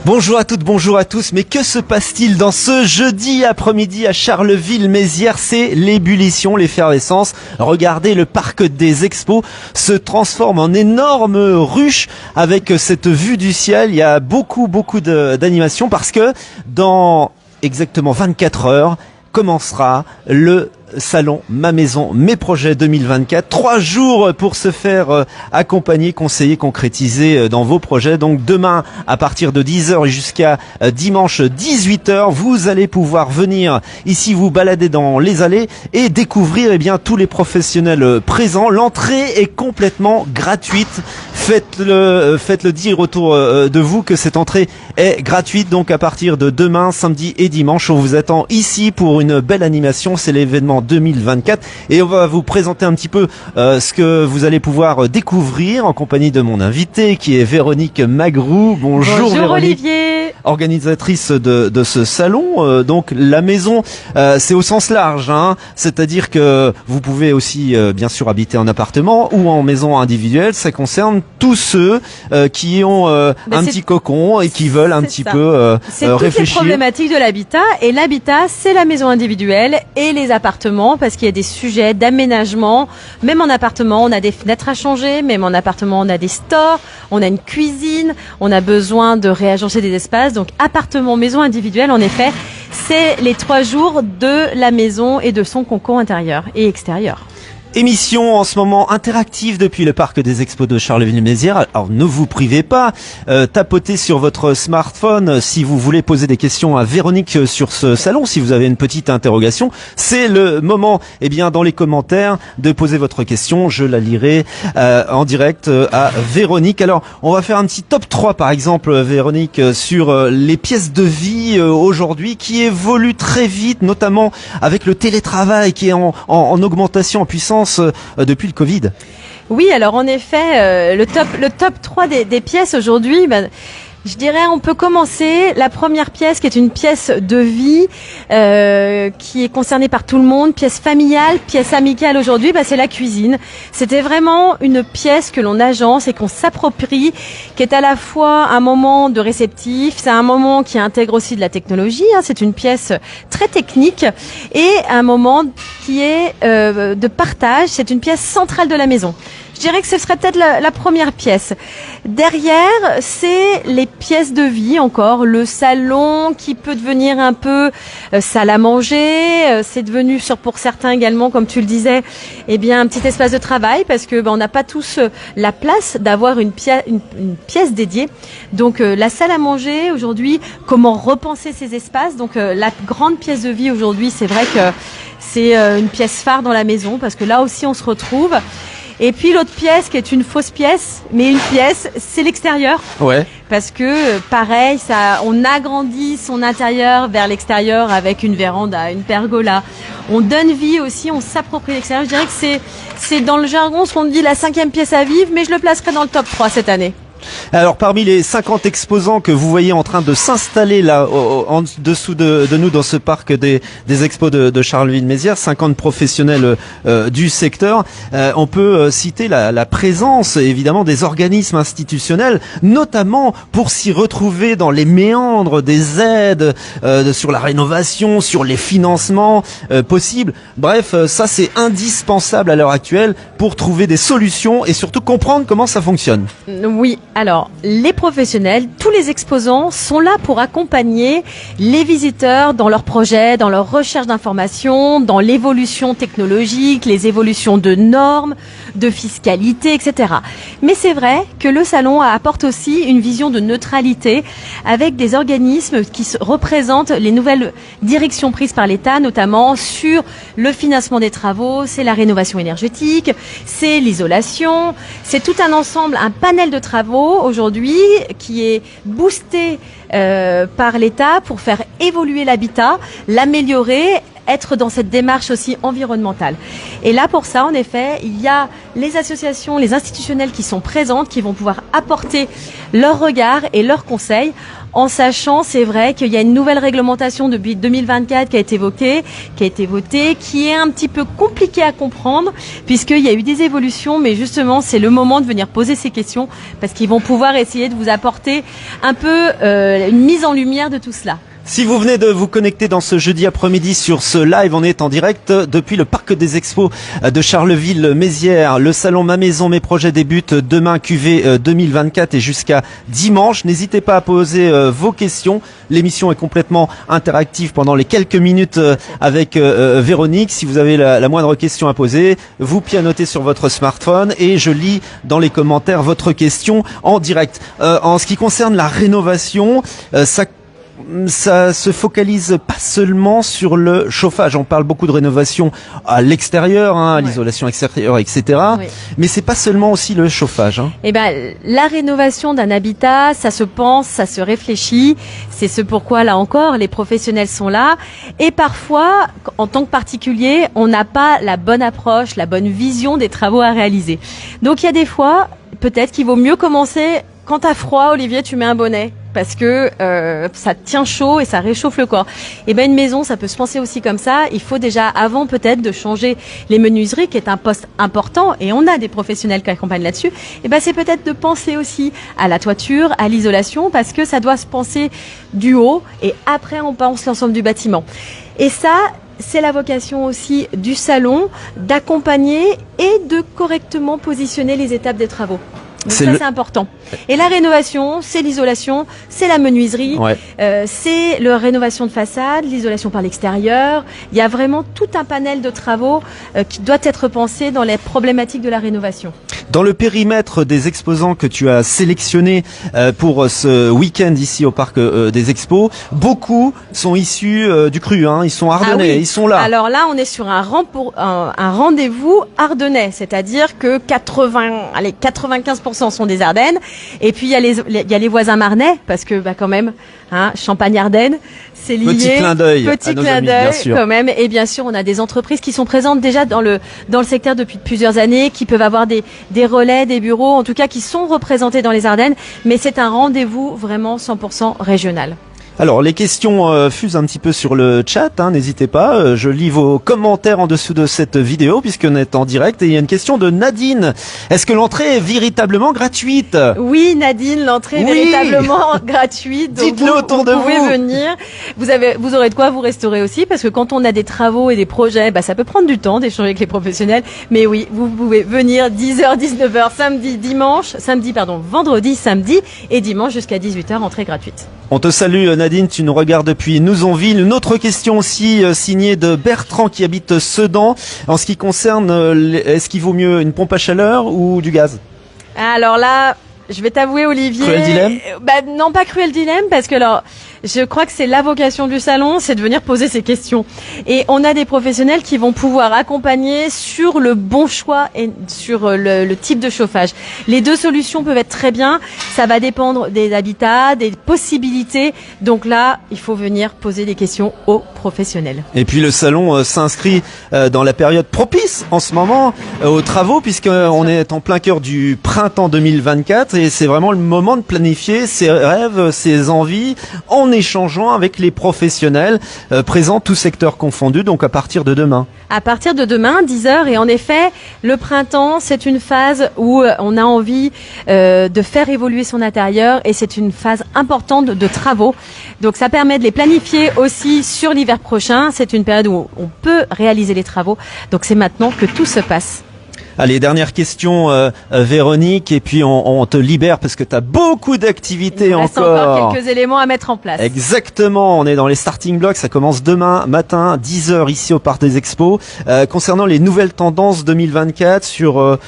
Bonjour à toutes, bonjour à tous. Mais que se passe-t-il dans ce jeudi après-midi à Charleville-Mézières? C'est l'ébullition, l'effervescence. Regardez, le parc des expos se transforme en énorme ruche avec cette vue du ciel. Il y a beaucoup d'animations parce que dans exactement 24 heures commencera le salon Ma Maison, Mes Projets 2024. 3 jours pour se faire accompagner, conseiller, concrétiser dans vos projets. Donc demain, à partir de 10h jusqu'à dimanche 18h, vous allez pouvoir venir ici vous balader dans les allées et découvrir tous les professionnels présents. L'entrée est complètement gratuite. Faites-le dire autour de vous que cette entrée est gratuite. Donc à partir de demain, samedi et dimanche, on vous attend ici pour une belle animation. C'est l'événement 2024 et on va vous présenter un petit peu ce que vous allez pouvoir découvrir en compagnie de mon invité qui est Véronique Magrou. Bonjour Véronique. Olivier. Organisatrice de ce salon. Donc la maison, c'est au sens large, hein, c'est-à-dire que vous pouvez aussi bien sûr habiter en appartement ou en maison individuelle. Ça concerne tous ceux qui ont un petit cocon et qui veulent un petit peu c'est toutes réfléchir. les problématiques de l'habitat, et l'habitat c'est la maison individuelle et les appartements, parce qu'il y a des sujets d'aménagement. Même en appartement on a des fenêtres à changer, même en appartement on a des stores, on a une cuisine, on a besoin de réagencer des espaces. Donc appartement, maison individuelle, en effet, c'est les 3 jours de la maison et de son cocon intérieur et extérieur. Émission en ce moment interactive depuis le parc des expos de Charleville-Mézières. Alors ne vous privez pas, tapotez sur votre smartphone si vous voulez poser des questions à Véronique sur ce salon, si vous avez une petite interrogation. C'est le moment, dans les commentaires, de poser votre question. Je la lirai en direct à Véronique. Alors on va faire un petit top 3 par exemple, Véronique, sur les pièces de vie aujourd'hui qui évoluent très vite, notamment avec le télétravail qui est en augmentation, en puissance depuis le Covid. Oui, alors en effet, le top 3 des pièces aujourd'hui, je dirais on peut commencer. La première pièce qui est une pièce de vie qui est concernée par tout le monde, pièce familiale, pièce amicale aujourd'hui, c'est la cuisine. C'était vraiment une pièce que l'on agence et qu'on s'approprie, qui est à la fois un moment de réceptif, c'est un moment qui intègre aussi de la technologie, hein, c'est une pièce très technique, et un moment qui est de partage, c'est une pièce centrale de la maison. Je dirais que ce serait peut-être la première pièce. Derrière, c'est les pièces de vie encore, le salon qui peut devenir un peu salle à manger. C'est devenu pour certains également, comme tu le disais, un petit espace de travail, parce que on n'a pas tous la place d'avoir une pièce dédiée. Donc la salle à manger aujourd'hui, comment repenser ces espaces. Donc la grande pièce de vie aujourd'hui, c'est vrai que c'est une pièce phare dans la maison, parce que là aussi on se retrouve. Et puis l'autre pièce qui est une fausse pièce, mais une pièce, c'est l'extérieur. Ouais. Parce que pareil, on agrandit son intérieur vers l'extérieur avec une véranda, une pergola. On donne vie aussi, on s'approprie l'extérieur. Je dirais que c'est dans le jargon ce qu'on dit la 5e pièce à vivre, mais je le placerai dans le top 3 cette année. Alors parmi les 50 exposants que vous voyez en train de s'installer là en dessous de nous dans ce parc des expos de Charleville-Mézières, 50 professionnels du secteur, on peut citer la présence évidemment des organismes institutionnels, notamment pour s'y retrouver dans les méandres des aides sur la rénovation, sur les financements possibles. Bref, ça c'est indispensable à l'heure actuelle pour trouver des solutions et surtout comprendre comment ça fonctionne. Oui. Alors, les professionnels, tous les exposants sont là pour accompagner les visiteurs dans leurs projets, dans leur recherche d'informations, dans l'évolution technologique, les évolutions de normes, de fiscalité, etc. Mais c'est vrai que le salon apporte aussi une vision de neutralité avec des organismes qui représentent les nouvelles directions prises par l'État, notamment sur le financement des travaux, c'est la rénovation énergétique, c'est l'isolation, c'est tout un ensemble, un panel de travaux aujourd'hui qui est boosté par l'État pour faire évoluer l'habitat, l'améliorer, être dans cette démarche aussi environnementale. Et là, pour ça, en effet, il y a les associations, les institutionnels qui sont présentes, qui vont pouvoir apporter leur regard et leurs conseils en sachant, c'est vrai, qu'il y a une nouvelle réglementation depuis 2024 qui a été votée, qui est un petit peu compliquée à comprendre, puisqu'il y a eu des évolutions, mais justement, c'est le moment de venir poser ces questions, parce qu'ils vont pouvoir essayer de vous apporter un peu une mise en lumière de tout cela. Si vous venez de vous connecter dans ce jeudi après-midi sur ce live, on est en direct depuis le parc des expos de Charleville-Mézières. Le salon Ma Maison, Mes Projets débute demain QV 2024 et jusqu'à dimanche. N'hésitez pas à poser vos questions. L'émission est complètement interactive pendant les quelques minutes avec Véronique. Si vous avez la moindre question à poser, vous pianotez sur votre smartphone et je lis dans les commentaires votre question en direct. En ce qui concerne la rénovation, ça se focalise pas seulement sur le chauffage. On parle beaucoup de rénovation à l'extérieur, à l'isolation extérieure, etc. Oui. Mais c'est pas seulement aussi le chauffage. Eh ben, la rénovation d'un habitat, ça se pense, ça se réfléchit. C'est ce pourquoi, là encore, les professionnels sont là. Et parfois, en tant que particulier, on n'a pas la bonne approche, la bonne vision des travaux à réaliser. Donc, il y a des fois, peut-être qu'il vaut mieux commencer quand t'as froid, Olivier, tu mets un bonnet. Parce que ça tient chaud et ça réchauffe le corps. Et ben une maison, ça peut se penser aussi comme ça. Il faut déjà, avant peut-être de changer les menuiseries, qui est un poste important, et on a des professionnels qui accompagnent là-dessus. Et ben c'est peut-être de penser aussi à la toiture, à l'isolation, parce que ça doit se penser du haut, et après on pense l'ensemble du bâtiment. Et ça, c'est la vocation aussi du salon, d'accompagner et de correctement positionner les étapes des travaux. Donc c'est important. Et la rénovation, c'est l'isolation, c'est la menuiserie, c'est la rénovation de façade, l'isolation par l'extérieur. Il y a vraiment tout un panel de travaux qui doit être pensé dans les problématiques de la rénovation. Dans le périmètre des exposants que tu as sélectionnés pour ce week-end ici au parc des expos, beaucoup sont issus du cru, ils sont ardennais, ils sont là. Alors là, on est sur un rendez-vous ardennais, c'est-à-dire que 95% sont des Ardennes. Et puis il y a les voisins marnais, parce que quand même, Champagne-Ardenne, c'est lié. Petit clin d'œil quand même. Et bien sûr, on a des entreprises qui sont présentes déjà dans le secteur depuis plusieurs années, qui peuvent avoir des relais, des bureaux, en tout cas qui sont représentés dans les Ardennes. Mais c'est un rendez-vous vraiment 100% régional. Alors, les questions fusent un petit peu sur le chat, n'hésitez pas. Je lis vos commentaires en dessous de cette vidéo, puisqu'on est en direct. Et il y a une question de Nadine. Est-ce que l'entrée est véritablement gratuite? Oui, Nadine, l'entrée est véritablement gratuite. Donc dites-le autour de vous. Vous pouvez venir. Vous aurez de quoi vous restaurer aussi, parce que quand on a des travaux et des projets, ça peut prendre du temps d'échanger avec les professionnels. Mais oui, vous pouvez venir 10h, 19h, vendredi, samedi et dimanche jusqu'à 18h, entrée gratuite. On te salue, Nadine, tu nous regardes depuis Nouzonville. Une autre question aussi signée de Bertrand qui habite Sedan. En ce qui concerne, est-ce qu'il vaut mieux une pompe à chaleur ou du gaz? Alors là, je vais t'avouer, Olivier. Cruel dilemme? Non, pas cruel dilemme, parce que je crois que c'est la vocation du salon, c'est de venir poser ces questions. Et on a des professionnels qui vont pouvoir accompagner sur le bon choix et sur le type de chauffage. Les deux solutions peuvent être très bien. Ça va dépendre des habitats, des possibilités. Donc là, il faut venir poser des questions aux professionnels. Et puis le salon s'inscrit dans la période propice en ce moment aux travaux, puisqu'on est en plein cœur du printemps 2024 et c'est vraiment le moment de planifier ses rêves, ses envies en échangeant avec les professionnels présents, tous secteurs confondus, donc à partir de demain. À partir de demain, 10h, et en effet, le printemps, c'est une phase où on a envie de faire évoluer son intérieur, et c'est une phase importante de travaux. Donc ça permet de les planifier aussi sur l'hiver prochain. C'est une période où on peut réaliser les travaux. Donc c'est maintenant que tout se passe. Allez, dernière question, Véronique, et puis on te libère parce que tu as beaucoup d'activités encore. Il reste encore quelques éléments à mettre en place. Exactement, on est dans les starting blocks, ça commence demain matin, 10h ici au Parc des Expos. Concernant les nouvelles tendances 2024,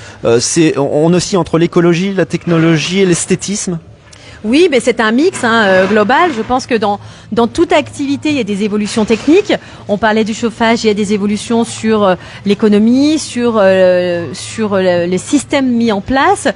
on oscille entre l'écologie, la technologie et l'esthétisme. Oui, mais c'est un mix global. Je pense que dans toute activité, il y a des évolutions techniques. On parlait du chauffage, il y a des évolutions sur l'économie, sur les systèmes mis en place.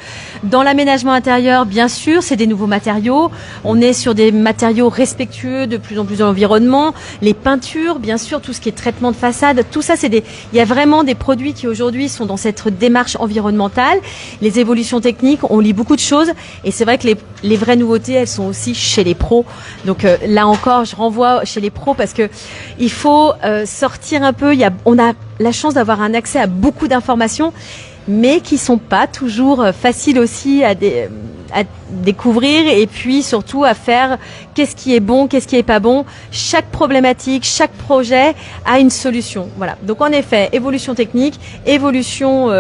Dans l'aménagement intérieur, bien sûr, c'est des nouveaux matériaux. On est sur des matériaux respectueux de plus en plus de l'environnement. Les peintures, bien sûr, tout ce qui est traitement de façade, tout ça, il y a vraiment des produits qui aujourd'hui sont dans cette démarche environnementale. Les évolutions techniques, on lit beaucoup de choses, et c'est vrai que les vraies nouveautés, elles sont aussi chez les pros. Donc là encore, je renvoie chez les pros parce que il faut sortir un peu. On a la chance d'avoir un accès à beaucoup d'informations, mais qui sont pas toujours faciles aussi à découvrir, et puis surtout à faire qu'est-ce qui est bon, qu'est-ce qui est pas bon. Chaque problématique, chaque projet a une solution. Voilà. Donc en effet, évolution technique, évolution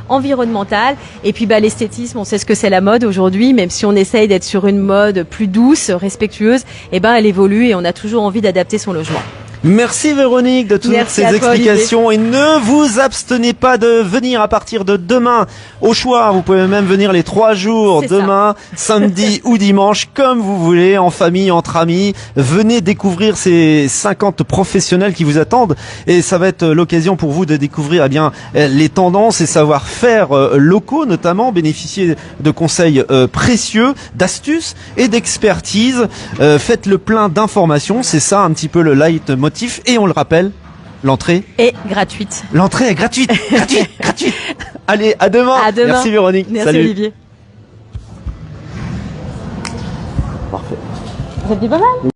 environnementale, et puis l'esthétisme, on sait ce que c'est la mode aujourd'hui, même si on essaye d'être sur une mode plus douce, respectueuse, elle évolue et on a toujours envie d'adapter son logement. Merci Véronique de toutes ces explications, et ne vous abstenez pas de venir à partir de demain au choix. Vous pouvez même venir les 3 jours, demain, samedi ou dimanche, comme vous voulez, en famille, entre amis. Venez découvrir ces 50 professionnels qui vous attendent, et ça va être l'occasion pour vous de découvrir les tendances et savoir-faire locaux, notamment bénéficier de conseils précieux, d'astuces et d'expertise. Faites le plein d'informations, c'est ça un petit peu le leitmotiv. Et on le rappelle, l'entrée est gratuite. L'entrée est gratuite, gratuite. Allez, à demain. À demain. Merci Véronique. Merci Salut. Olivier. Parfait. Vous êtes pas mal.